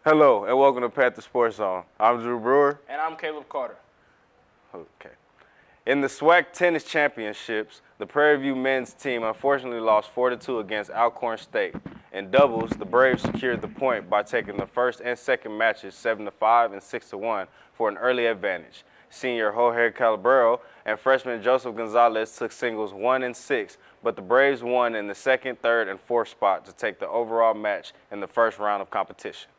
Hello, and welcome to Panther Sports Zone. I'm Drew Brewer. And I'm Caleb Carter. Okay. In the SWAC Tennis Championships, the Prairie View men's team unfortunately lost 4-2 against Alcorn State. In doubles, the Braves secured the point by taking the first and second matches 7-5 and 6-1 for an early advantage. Senior Jorge Calabro and freshman Joseph Gonzalez took singles 1 and 6, but the Braves won in the second, third, and fourth spot to take the overall match in the first round of competition.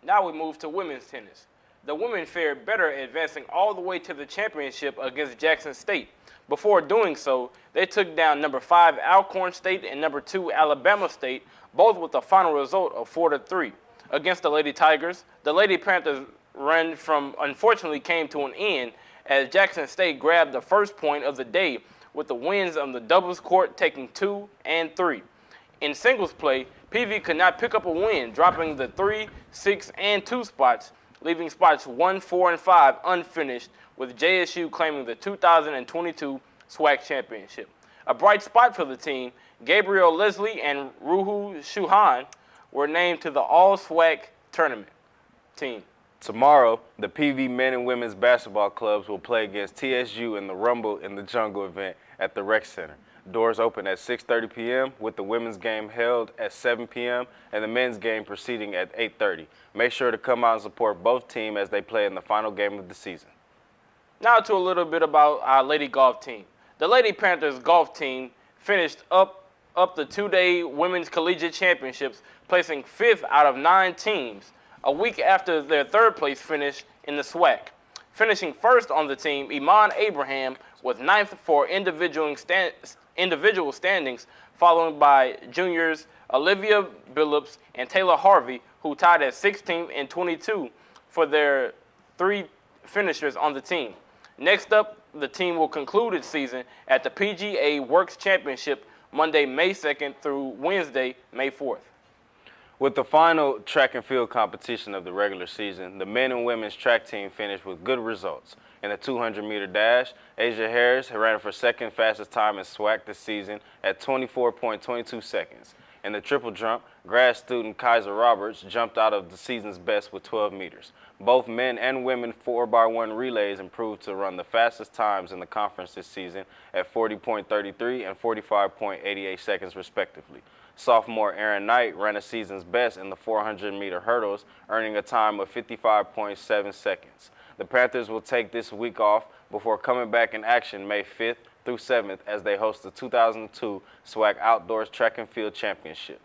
Now we move to women's tennis. The women fared better, advancing all the way to the championship against Jackson State. Before doing so, they took down number 5 Alcorn State and number 2 Alabama State, both with a final result of 4-3. Against the Lady Tigers, the Lady Panthers' run unfortunately came to an end as Jackson State grabbed the first point of the day with the wins on the doubles court taking 2 and 3. In singles play, PV could not pick up a win, dropping the 3, 6, and 2 spots, leaving spots 1, 4, and 5 unfinished, with JSU claiming the 2022 SWAC championship. A bright spot for the team, Gabriel Leslie and Ruhu Shuhan were named to the All-SWAC tournament team. Tomorrow, the PV men and women's basketball clubs will play against TSU in the Rumble in the Jungle event at the Rec Center. Doors open at 6:30 p.m. with the women's game held at 7 p.m. and the men's game proceeding at 8:30. Make sure to come out and support both teams as they play in the final game of the season. Now to a little bit about our Lady Golf team. The Lady Panthers golf team finished up the two-day Women's Collegiate Championships, placing 5th out of 9 teams, a week after their third-place finish in the SWAC. Finishing first on the team, Iman Abraham was 9th for individual standings, followed by juniors Olivia Billups and Taylor Harvey, who tied at 16th and 22 for their 3 finishers on the team. Next up, the team will conclude its season at the PGA Works Championship Monday, May 2nd through Wednesday, May 4th. With the final track and field competition of the regular season, the men and women's track team finished with good results. In the 200-meter dash, Asia Harris ran for second fastest time in SWAC this season at 24.22 seconds. In the triple jump, grad student Kaiser Roberts jumped out of the season's best with 12 meters. Both men and women 4x1 relays improved to run the fastest times in the conference this season at 40.33 and 45.88 seconds respectively. Sophomore Aaron Knight ran a season's best in the 400-meter hurdles, earning a time of 55.7 seconds. The Panthers will take this week off before coming back in action May 5th through 7th as they host the 2002 SWAC Outdoors Track and Field Championship.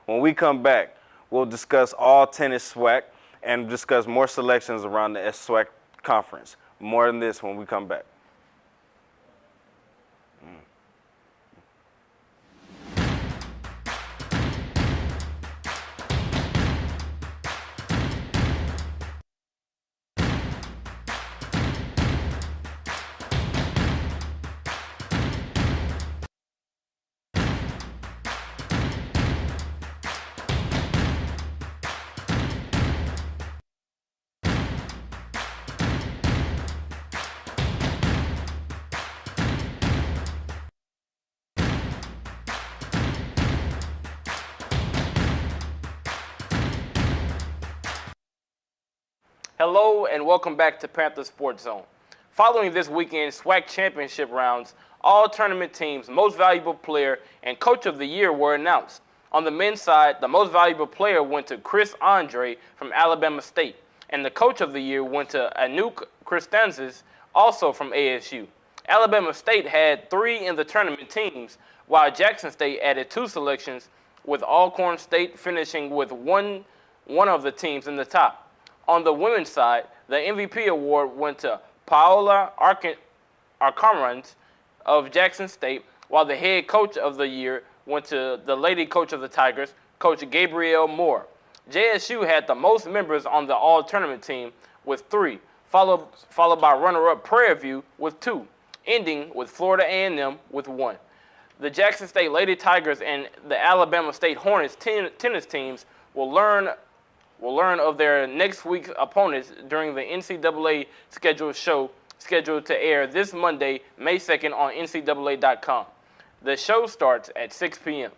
When we come back, we'll discuss all tennis SWAC and discuss more selections around the SWAC conference. More than this when we come back. Hello and welcome back to Panther Sports Zone. Following this weekend's SWAC championship rounds, all tournament teams' most valuable player and coach of the year were announced. On the men's side, the most valuable player went to Chris Andre from Alabama State, and the coach of the year went to Anouk Christensen, also from ASU. Alabama State had 3 in the tournament teams, while Jackson State added 2 selections, with Alcorn State finishing with one of the teams in the top. On the women's side, the MVP award went to Paola Arkamrans of Jackson State, while the head coach of the year went to the lady coach of the Tigers, Coach Gabrielle Moore. JSU had the most members on the all-tournament team with 3, followed by runner-up Prairie View with 2, ending with Florida A&M with 1. The Jackson State Lady Tigers and the Alabama State Hornets tennis teams will learn of their next week's opponents during the NCAA scheduled to air this Monday, May 2nd on NCAA.com. The show starts at 6 p.m.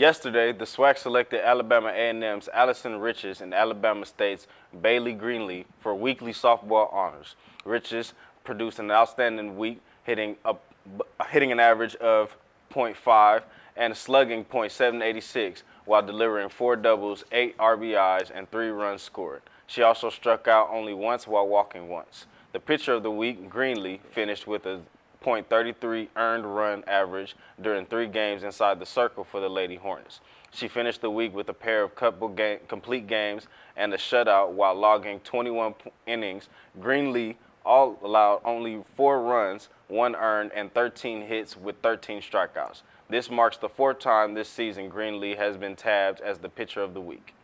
Yesterday, the SWAC selected Alabama A&M's Allison Riches and Alabama State's Bailey Greenlee for weekly softball honors. Riches produced an outstanding week, hitting an average of .5 and slugging .786 while delivering 4 doubles, 8 RBIs, and 3 runs scored. She also struck out only once while walking once. The pitcher of the week, Greenlee, finished with a .33 earned run average during 3 games inside the circle for the Lady Hornets. She finished the week with a pair of complete games and a shutout while logging 21 innings. Greenlee allowed only 4 runs, 1 earned, and 13 hits with 13 strikeouts. This marks the 4th time this season Greenlee has been tabbed as the pitcher of the week.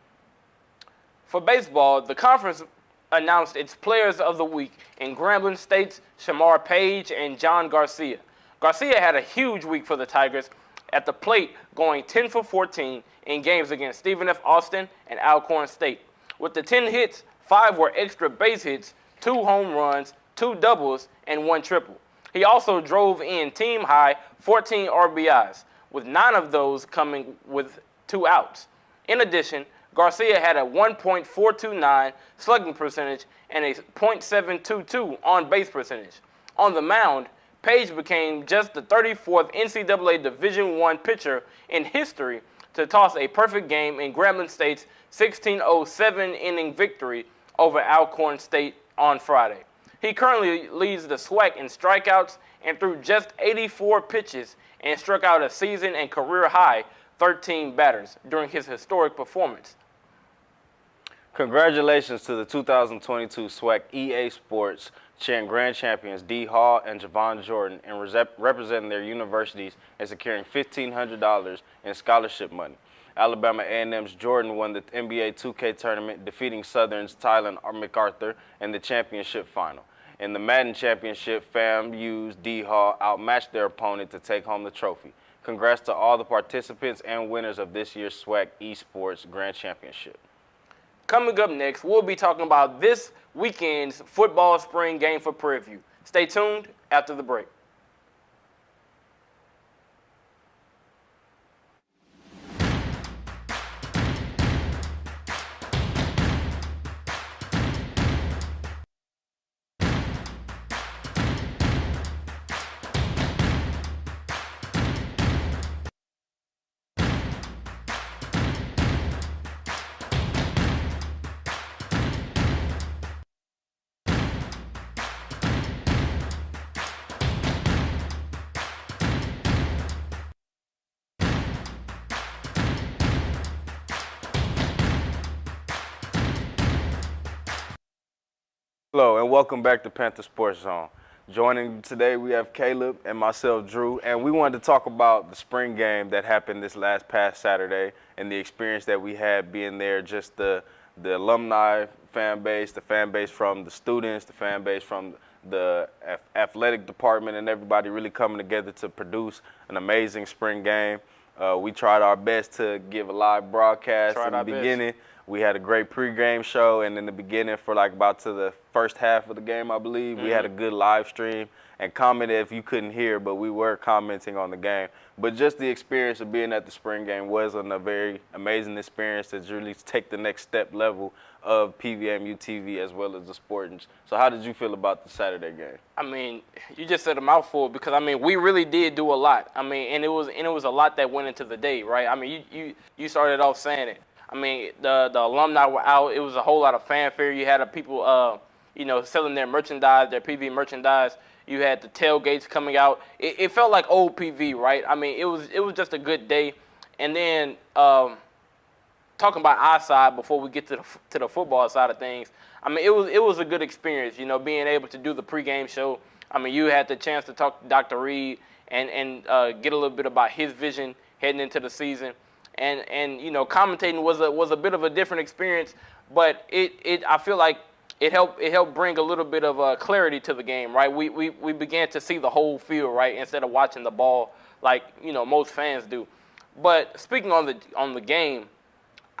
For baseball, the conference announced its players of the week in Grambling State's Shamar Page and John Garcia. Garcia had a huge week for the Tigers at the plate, going 10 for 14 in games against Stephen F. Austin and Alcorn State. With the 10 hits, 5 were extra base hits, 2 home runs, 2 doubles, and 1 triple. He also drove in team-high 14 RBIs, with 9 of those coming with 2 outs. In addition, Garcia had a 1.429 slugging percentage and a .722 on-base percentage. On the mound, Page became just the 34th NCAA Division I pitcher in history to toss a perfect game in Grambling State's 16-0 victory over Alcorn State on Friday. He currently leads the SWAC in strikeouts and threw just 84 pitches and struck out a season and career-high 13 batters during his historic performance. Congratulations to the 2022 SWAC EA Sports Grand Champions D. Hall and Javon Jordan in representing their universities and securing $1,500 in scholarship money. Alabama A&M's Jordan won the NBA 2K tournament, defeating Southern's Tylen MacArthur in the championship final. In the Madden Championship, FAMU's D. Hall outmatched their opponent to take home the trophy. Congrats to all the participants and winners of this year's SWAC eSports Grand Championship. Coming up next, we'll be talking about this weekend's football spring game for Prairie View. Stay tuned after the break. Hello and welcome back to Panther Sports Zone. Joining today we have Caleb and myself, Drew, and we wanted to talk about the spring game that happened this past Saturday and the experience that we had being there, just the alumni fan base, the fan base from the students, the fan base from the athletic department, and everybody really coming together to produce an amazing spring game. We tried our best to give a live broadcast in the beginning. We had a great pregame show, and in the beginning for like about to the first half of the game, I believe, we had a good live stream and commented if you couldn't hear, but we were commenting on the game. But just the experience of being at the spring game was a very amazing experience to really take the next step level of KPVU-TV as well as the sport. So how did you feel about the Saturday game? I mean, you just said a mouthful because, I mean, we really did do a lot. I mean, and it was a lot that went into the day, right? I mean, you started off saying it. I mean, the alumni were out. It was a whole lot of fanfare. You had people, selling their merchandise, their PV merchandise. You had the tailgates coming out. It felt like old PV, right? I mean, it was just a good day. And then talking about our side before we get to the football side of things, I mean, it was a good experience, being able to do the pregame show. I mean, you had the chance to talk to Dr. Reed and get a little bit about his vision heading into the season. And commentating was a bit of a different experience, but I feel like it helped bring a little bit of clarity to the game, right? We began to see the whole field, right, instead of watching the ball like most fans do. But speaking on the game,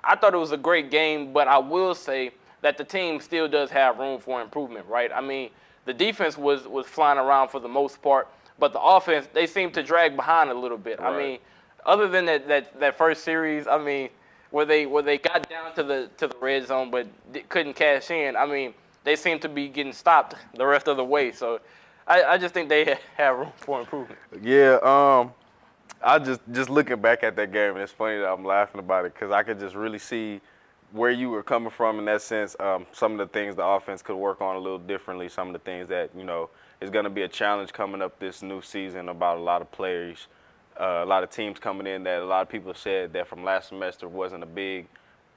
I thought it was a great game, but I will say that the team still does have room for improvement, right? I mean, the defense was flying around for the most part, but the offense, they seemed to drag behind a little bit. Right. I mean, other than that first series, I mean, where they got down to the red zone but couldn't cash in. I mean, they seem to be getting stopped the rest of the way. So I just think they have room for improvement. Yeah, I just looking back at that game, and it's funny that I'm laughing about it because I could just really see where you were coming from in that sense. Some of the things the offense could work on a little differently. Some of the things that is going to be a challenge coming up this new season about a lot of players, a lot of teams coming in that a lot of people said that from last semester wasn't a big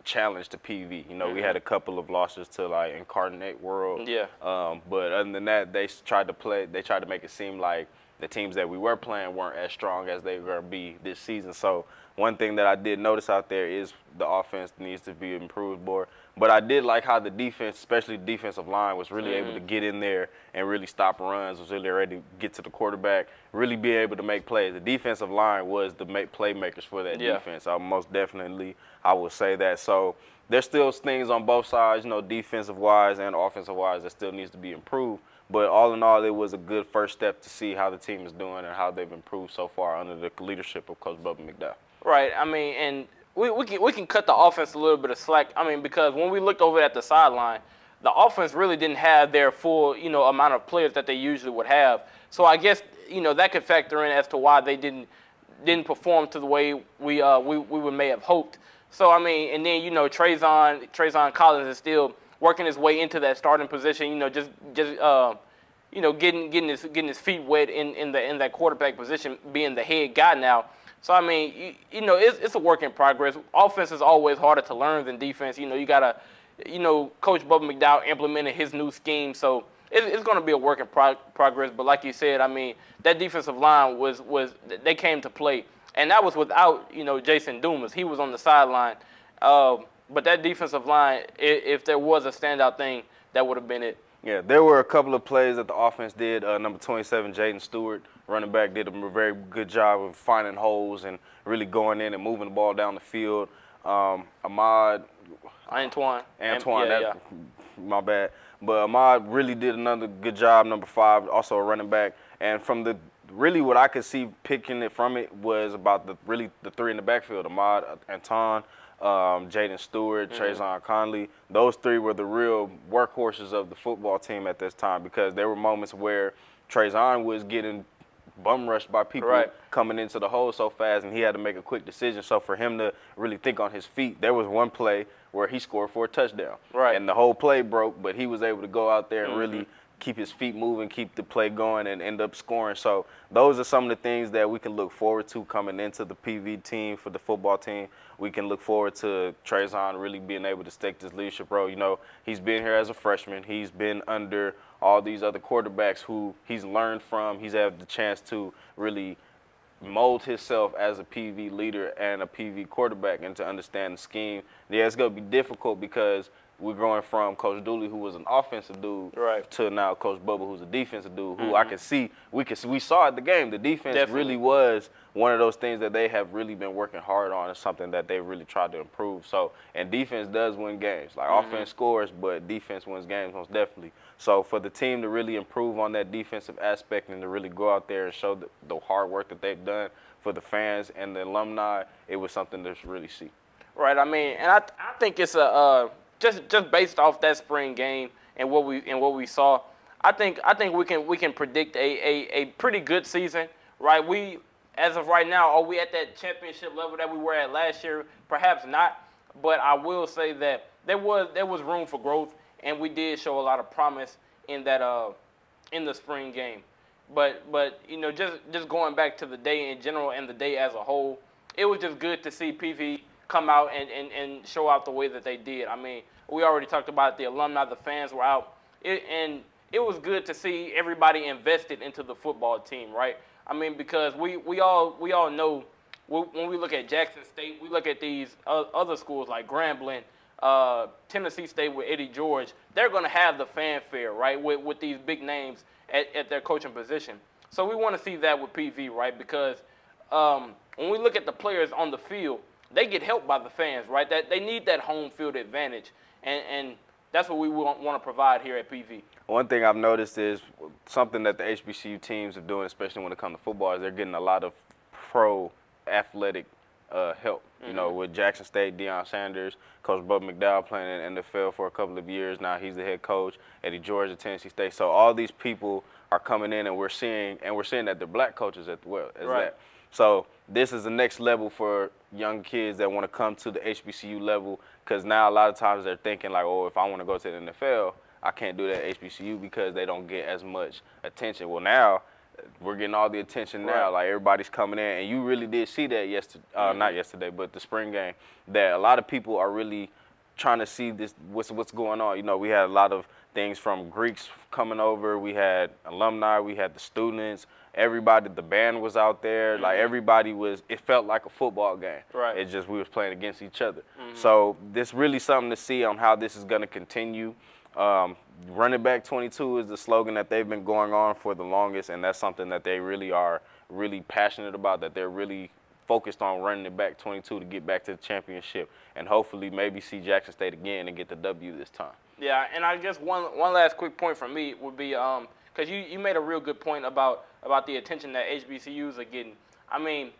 challenge to PV. We had a couple of losses to like Incarnate World. Yeah. But other than that, they tried to make it seem like the teams that we were playing weren't as strong as they were going to be this season. So one thing that I did notice out there is the offense needs to be improved more. But I did like how the defense, especially the defensive line, was really able to get in there and really stop runs, was really ready to get to the quarterback, really be able to make plays. The defensive line was the playmakers for that defense. Most definitely, I would say that. So there's still things on both sides, defensive-wise and offensive-wise, that still needs to be improved. But all in all, it was a good first step to see how the team is doing and how they've improved so far under the leadership of Coach Bubba McDowell. Right. I mean, and we can cut the offense a little bit of slack. I mean, because when we looked over at the sideline, the offense really didn't have their full, amount of players that they usually would have. So I guess, that could factor in as to why they didn't perform to the way we may have hoped. So I mean, and then Trayvon Collins is still working his way into that starting position. Just getting his feet wet in that quarterback position, being the head guy now. So I mean, it's a work in progress. Offense is always harder to learn than defense. You gotta, Coach Bubba McDowell implemented his new scheme, so it's going to be a work in progress. But like you said, I mean, that defensive line they came to play, and that was without Jason Dumas. He was on the sideline, but that defensive line, if there was a standout thing, that would have been it. Yeah, there were a couple of plays that the offense did. Number 27, Jaden Stewart, running back, did a very good job of finding holes and really going in and moving the ball down the field. Antoine. My bad. But Ahmad really did another good job, number 5, also a running back. And from what I could see picking it from it was about the 3 in the backfield, Ahmad, Antoine, Jaden Stewart, Trayvon Conley. Those 3 were the real workhorses of the football team at this time, because there were moments where Trayvon was getting bum rushed by people coming into the hole so fast, and he had to make a quick decision. So for him to really think on his feet, there was one play where he scored for a touchdown. And the whole play broke, but he was able to go out there and really keep his feet moving, keep the play going, and end up scoring. So those are some of the things that we can look forward to coming into the PV team for the football team. We can look forward to Trayvon really being able to take this leadership role. He's been here as a freshman. He's been under all these other quarterbacks who he's learned from. He's had the chance to really mold himself as a PV leader and a PV quarterback and to understand the scheme. Yeah, it's going to be difficult because we're going from Coach Dooley, who was an offensive dude, to now Coach Bubba, who's a defensive dude, who I can see. We saw at the game. The defense really was one of those things that they have really been working hard on. It's something that they really tried to improve. So, and defense does win games. Like offense scores, but defense wins games most definitely. So for the team to really improve on that defensive aspect and to really go out there and show the hard work that they've done for the fans and the alumni, it was something to really see. Right. I mean, and I think it's just based off that spring game and what we saw, I think we can predict a pretty good season, right? We, as of right now, are we at that championship level that we were at last year? Perhaps not, but I will say that there was room for growth, and we did show a lot of promise in that in the spring game. But just going back to the day in general and the day as a whole, it was just good to see PV come out and show out the way that they did. I mean, we already talked about the alumni, the fans were out, and it was good to see everybody invested into the football team, right? I mean, because we all know when we look at Jackson State, we look at these other schools like Grambling, Tennessee State with Eddie George, they're going to have the fanfare, right, with these big names at their coaching position. So we want to see that with PV, right, because when we look at the players on the field, they get helped by the fans, right? That they need that home field advantage, and that's what we want to provide here at PV. One thing I've noticed is something that the HBCU teams are doing, especially when it comes to football, is they're getting a lot of pro athletic help. You know, with Jackson State, Deion Sanders, Coach Bud McDowell playing in the NFL for a couple of years now. He's the head coach. Eddie George at Tennessee State. So all these people are coming in, and we're seeing that they're black coaches as well as that. So this is the next level for young kids that want to come to the HBCU level, because now a lot of times they're thinking like, oh, if I want to go to the NFL, I can't do that at HBCU because they don't get as much attention. Well, now we're getting all the attention now. Like, everybody's coming in, and you really did see that yesterday, not yesterday, but the spring game, that a lot of people are really trying to see this, what's going on. You know, we had a lot of things from Greeks coming over. We had alumni. We had the students. Everybody, the band was out there. Like, everybody was, it felt like a football game. It just, we was playing against each other. So this really something to see on how this is going to continue. Running back 22 is the slogan that they've been going on for the longest, and that's something that they really are passionate about, that they're really focused on running it back 22 to get back to the championship and hopefully maybe see Jackson State again and get the W this time. Yeah, and I guess one last quick point from me would be, because you made a real good point about the attention that HBCUs are getting. I mean,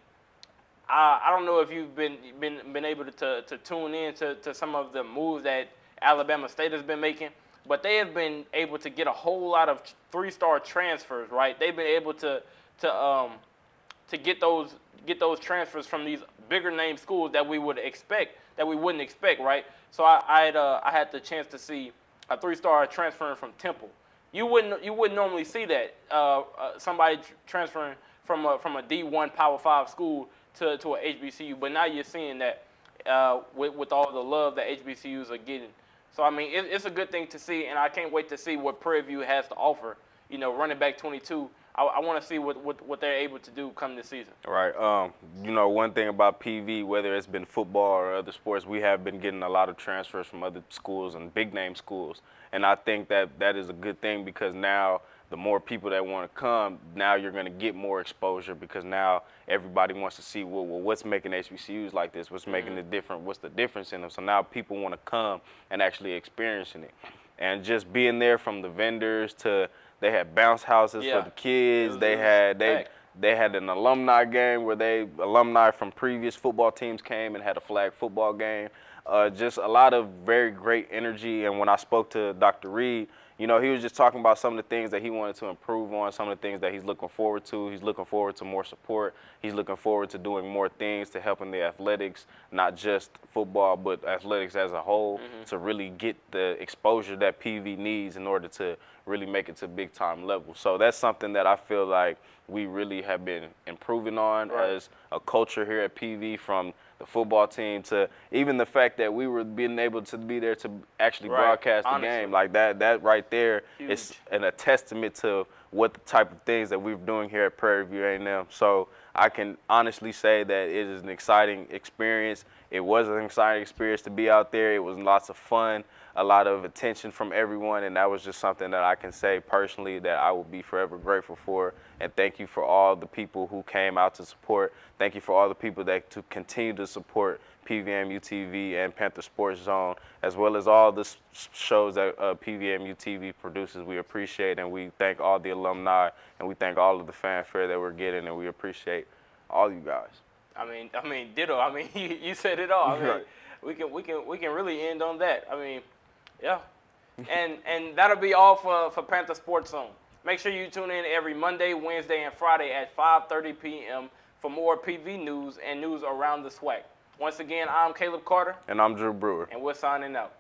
I don't know if you've been able to tune in to some of the moves that Alabama State has been making, but they have been able to get a whole lot of 3-star transfers, right? They've been able to get those transfers from these bigger name schools that we wouldn't expect, right? So I had the chance to see a 3-star transferring from Temple. You wouldn't normally see that, somebody transferring from a D1 Power 5 school to a HBCU, but now you're seeing that with all the love that HBCUs are getting. So, I mean, it's a good thing to see, and I can't wait to see what Prairie View has to offer. You know, running back 22, I want to see what they're able to do come this season. Right. You know, one thing about PV, whether it's been football or other sports, we have been getting a lot of transfers from other schools and big-name schools. And I think that is a good thing, because now the more people that want to come, now you're going to get more exposure, because now everybody wants to see, well, what's making HBCUs like this? What's making it different? What's the difference in them? So now people want to come and actually experiencing it. And just being there, from the vendors to, they had bounce houses for the kids. They had an alumni game where alumni from previous football teams came and had a flag football game. Just a lot of very great energy. And when I spoke to Dr. Reed, you know, he was just talking about some of the things that he wanted to improve on, some of the things that he's looking forward to. He's looking forward to more support. He's looking forward to doing more things to helping the athletics, not just football, but athletics as a whole, to really get the exposure that PV needs in order to really make it to big-time level. So that's something that I feel like we really have been improving on as a culture here at PV, from the football team to even the fact that we were being able to be there to actually broadcast the game. Like that right there is a testament to what the type of things that we're doing here at Prairie View A&M. So I can honestly say that it is an exciting experience. It was an exciting experience to be out there. It was lots of fun, a lot of attention from everyone, and that was just something that I can say personally that I will be forever grateful for. And thank you for all the people who came out to support. Thank you for all the people that to continue to support KPVU-TV and Panther Sports Zone, as well as all the shows that KPVU-TV produces. We appreciate, and we thank all the alumni, and we thank all of the fanfare that we're getting, and we appreciate all you guys. I mean, ditto. I mean, you said it all. I mean, we can really end on that. I mean, yeah. And that'll be all for Panther Sports Zone. Make sure you tune in every Monday, Wednesday, and Friday at 5:30 p.m. for more PV news and news around the SWAC. Once again, I'm Caleb Carter. And I'm Drew Brewer. And we're signing out.